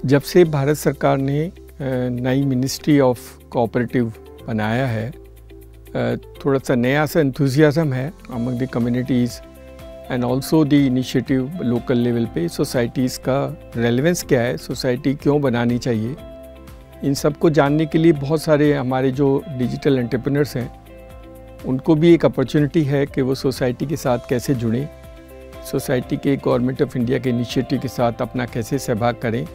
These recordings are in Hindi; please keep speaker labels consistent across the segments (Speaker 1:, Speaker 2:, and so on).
Speaker 1: जब से भारत सरकार ने नई मिनिस्ट्री ऑफ कोऑपरेटिव बनाया है, थोड़ा सा नया सा एंथुजियाज्म है among the communities and also the initiative local level पे सोसाइटीज़ का रेलेवेंस क्या है, सोसाइटी क्यों बनानी चाहिए, इन सब को जानने के लिए बहुत सारे हमारे जो डिजिटल एंटरप्रेन्योर्स हैं उनको भी एक अपॉर्चुनिटी है कि वो सोसाइटी के साथ कैसे जुड़ें, सोसाइटी के गवर्नमेंट ऑफ इंडिया के इनिशिएटिव के साथ अपना कैसे सहभाग करें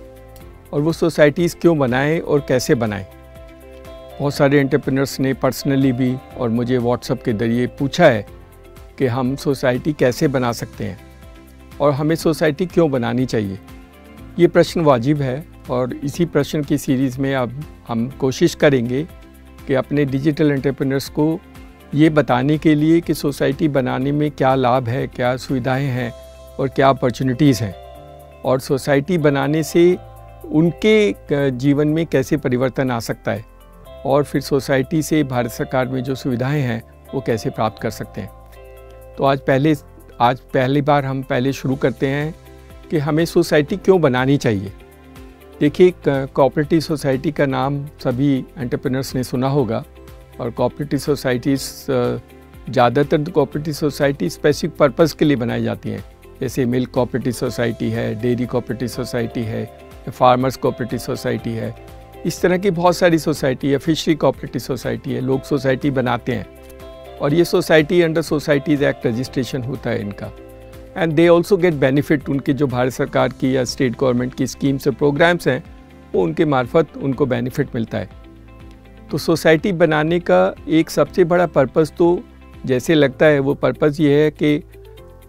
Speaker 1: और वो सोसाइटीज़ क्यों बनाएं और कैसे बनाएं। बहुत सारे एंटरप्रेन्योर्स ने पर्सनली भी और मुझे व्हाट्सएप के ज़रिए पूछा है कि हम सोसाइटी कैसे बना सकते हैं और हमें सोसाइटी क्यों बनानी चाहिए। ये प्रश्न वाजिब है और इसी प्रश्न की सीरीज़ में अब हम कोशिश करेंगे कि अपने डिजिटल एंटरप्रेन्योर्स को ये बताने के लिए कि सोसाइटी बनाने में क्या लाभ है, क्या सुविधाएं हैं और क्या अपॉर्चुनिटीज़ हैं और सोसाइटी बनाने से उनके जीवन में कैसे परिवर्तन आ सकता है और फिर सोसाइटी से भारत सरकार में जो सुविधाएं हैं वो कैसे प्राप्त कर सकते हैं। तो आज पहली बार हम शुरू करते हैं कि हमें सोसाइटी क्यों बनानी चाहिए। देखिए, कोऑपरेटिव सोसाइटी का नाम सभी एंटरप्रेन्योर्स ने सुना होगा और कोऑपरेटिव सोसाइटीज़ ज़्यादातर कोऑपरेटिव सोसाइटी स्पेसिफिक पर्पस के लिए बनाई जाती हैं, जैसे मिल्क कोऑपरेटिव सोसाइटी है, डेयरी कोऑपरेटिव सोसाइटी है, फार्मर्स कोऑपरेटिव सोसाइटी है, इस तरह की बहुत सारी सोसाइटी है, फिशरी कोऑपरेटिव सोसाइटी है। लोग सोसाइटी बनाते हैं और ये society under societies act registration होता है इनका and they also get benefit. उनके जो भारत सरकार की या स्टेट गवर्नमेंट की स्कीम्स और प्रोग्राम्स हैं वो उनके मार्फत उनको बेनिफिट मिलता है। तो सोसाइटी बनाने का एक सबसे बड़ा पर्पज़ तो जैसे लगता है वो पर्पज़ ये है कि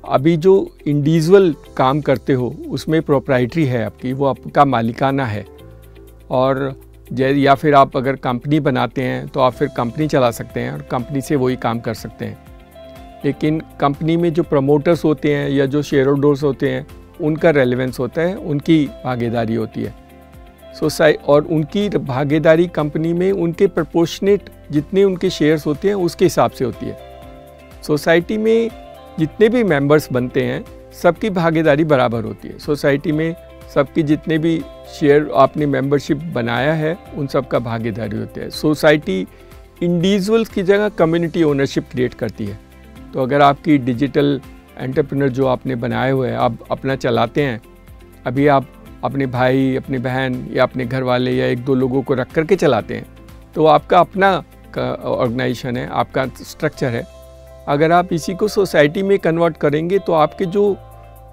Speaker 1: अभी जो इंडिविजुअल काम करते हो उसमें प्रोप्राइटरी है आपकी, वो आपका मालिकाना है और या फिर आप अगर कंपनी बनाते हैं तो आप फिर कंपनी चला सकते हैं और कंपनी से वही काम कर सकते हैं। लेकिन कंपनी में जो प्रमोटर्स होते हैं या जो शेयर होल्डर्स होते हैं उनका रेलेवेंस होता है, उनकी भागीदारी होती है और उनकी भागीदारी कंपनी में उनके प्रोपोर्शनेट जितने उनके शेयर्स होते हैं उसके हिसाब से होती है। सोसाइटी में जितने भी मेंबर्स बनते हैं सबकी भागीदारी बराबर होती है। सोसाइटी में सबकी जितने भी शेयर आपने मेंबरशिप बनाया है उन सब का भागीदारी होती है। सोसाइटी इंडिविजुअल्स की जगह कम्युनिटी ओनरशिप क्रिएट करती है। तो अगर आपकी डिजिटल एंटरप्रेन्योर जो आपने बनाए हुए हैं आप अपना चलाते हैं, अभी आप अपने भाई, अपनी बहन या अपने घर वाले या एक दो लोगों को रख करके चलाते हैं तो आपका अपना ऑर्गेनाइजेशन है, आपका स्ट्रक्चर है। अगर आप इसी को सोसाइटी में कन्वर्ट करेंगे तो आपके जो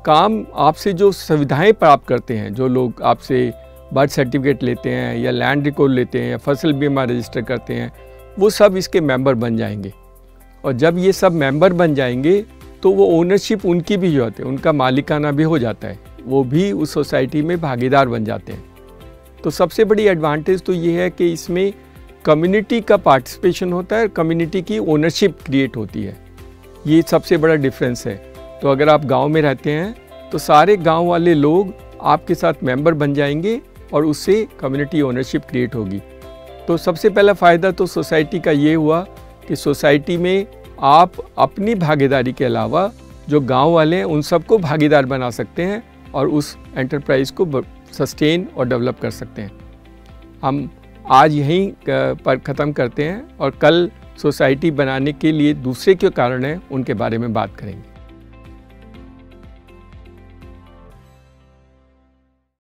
Speaker 1: काम आपसे जो सुविधाएं प्राप्त करते हैं, जो लोग आपसे बर्थ सर्टिफिकेट लेते हैं या लैंड रिकॉर्ड लेते हैं या फसल बीमा रजिस्टर करते हैं, वो सब इसके मेंबर बन जाएंगे और जब ये सब मेंबर बन जाएंगे तो वो ओनरशिप उनकी भी जो होती है, उनका मालिकाना भी हो जाता है, वो भी उस सोसाइटी में भागीदार बन जाते हैं। तो सबसे बड़ी एडवांटेज तो ये है कि इसमें कम्युनिटी का पार्टिसिपेशन होता है, कम्युनिटी की ओनरशिप क्रिएट होती है। ये सबसे बड़ा डिफरेंस है। तो अगर आप गांव में रहते हैं तो सारे गांव वाले लोग आपके साथ मेंबर बन जाएंगे और उससे कम्युनिटी ओनरशिप क्रिएट होगी। तो सबसे पहला फ़ायदा तो सोसाइटी का ये हुआ कि सोसाइटी में आप अपनी भागीदारी के अलावा जो गांव वाले हैं उन सबको भागीदार बना सकते हैं और उस एंटरप्राइज़ को सस्टेन और डेवलप कर सकते हैं। हम आज यहीं पर ख़त्म करते हैं और कल सोसाइटी बनाने के लिए दूसरे क्या कारण हैं उनके बारे में बात करेंगे।